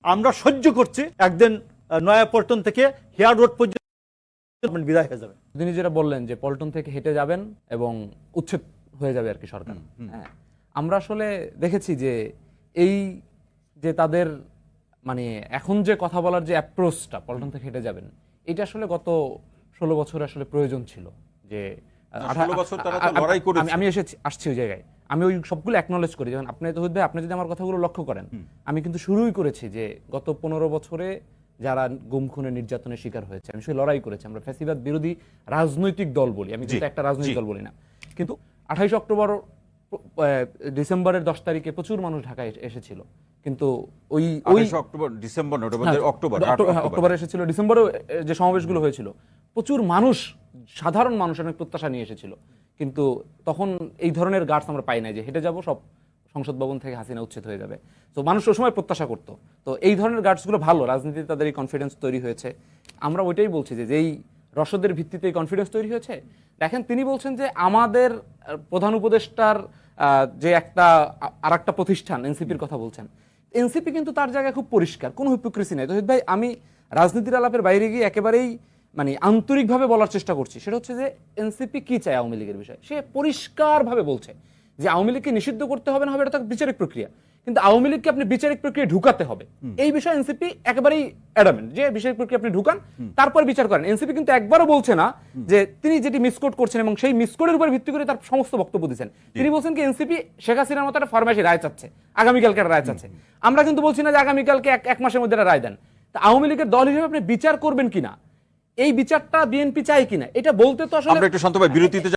আমরা সহ্য করছি, একদিন নয়াপল্টন থেকে হেয়ার রোড পর্যন্ত বিদায় হয়ে যাবে। তিনি যেটা বললেন যে পল্টন থেকে হেঁটে যাবেন এবং উচ্ছেদ হয়ে যাবে আর কি সরকার। হ্যাঁ, আমরা আসলে দেখেছি যে এই যে তাদের মানে এখন যে কথা বলার যে অ্যাপ্রোচটা পল্টন থেকে হেঁটে যাবেন, এটা আসলে গত 16 বছর আসলে প্রয়োজন ছিল। যে 16 বছর তারা তো লড়াই করেছে। আমি আসছি ওই জায়গায়, আমি ওই সবগুলো অ্যাকনলেজ করি। যেমন আপনি তৌহিদ ভাই, আপনি যদি আমার কথাগুলো লক্ষ্য করেন, আমি কিন্তু শুরুই করেছি যে গত 15 বছরে যারা গুম খুনে নির্যাতনের শিকার হয়েছে, আমি সেই লড়াই করেছি। আমরা ফ্যাসিবাদ বিরোধী রাজনৈতিক দল বলি, আমি কিন্তু একটা রাজনৈতিক দল বলি না। কিন্তু 28 অক্টোবর ডিসেম্বরের 10 তারিখে প্রচুর মানুষ ঢাকায় এসেছিল, কিন্তু ওই 28 অক্টোবর ডিসেম্বর না, অক্টোবর এসেছিল, ডিসেম্বরেও যে সমাবেশগুলো হয়েছিল প্রচুর মানুষ, সাধারণ মানুষ অনেক প্রত্যাশা নিয়ে এসেছিল। কিন্তু তখন এই ধরনের গার্ডস আমরা পাই নাই যে হেঁটে যাব সব সংসদ ভবন থেকে হাসিনা উচ্ছেদ হয়ে যাবে। তো মানুষ ওই সময় প্রত্যাশা করতো। তো এই ধরনের গার্ডসগুলো ভালো, রাজনীতিতে তাদের এই কনফিডেন্স তৈরি হয়েছে। আমরা ওইটাই বলছি যে যেই রসদের ভিত্তিতে এই কনফিডেন্স তৈরি হয়েছে। দেখেন, তিনি বলছেন যে আমাদের প্রধান উপদেষ্টার যে একটা আর একটা প্রতিষ্ঠান এনসিপির কথা বলছেন। এনসিপি কিন্তু তার জায়গায় খুব পরিষ্কার, কোনো হিপোক্রেসি নাই। তহিদ ভাই, আমি রাজনীতির আলাপের বাইরে গিয়ে একেবারেই মানে আন্তরিকভাবে বলার চেষ্টা করছি। সেটা হচ্ছে যে এনসিপি কি চায় আওয়ামী লীগের বিষয়ে। সে পরিষ্কারভাবে বলছে যে আওয়ামী লীগকে নিষিদ্ধ করতে হবে না হবে, এটা তো বিচারিক প্রক্রিয়া, কিন্তু আওয়ামী লীগকে আপনি বিচারিক প্রক্রিয়া ঢুকাতে হবে। এই বিষয়ে এনসিপি একেবারেই অ্যাডামেন্ট যে বিচারিক প্রক্রিয়া আপনি ঢুকান, তারপর বিচার করেন। এনসিপি কিন্তু একবারও বলছে না যে তিনি যেটি মিসকোট করছেন এবং সেই মিসকোটের উপর ভিত্তি করে তার সমস্ত বক্তব্য দিচ্ছেন। তিনি বলছেন কি এনসিপি শেখ হাসিনার মতো একটা ফরমাইশি রায় চাচ্ছে, আগামীকালকে একটা রায় চাচ্ছে। আমরা কিন্তু বলছি না যে আগামীকালকে এক মাসের মধ্যে একটা রায় দেন। তা আওয়ামী লীগের দল হিসেবে আপনি বিচার করবেন কিনা, এই বিচারটা বিএনপি চায় কিনা, এটা বলতে তো আসলে আমরা একটু শান্ত ভাই বিরতিতে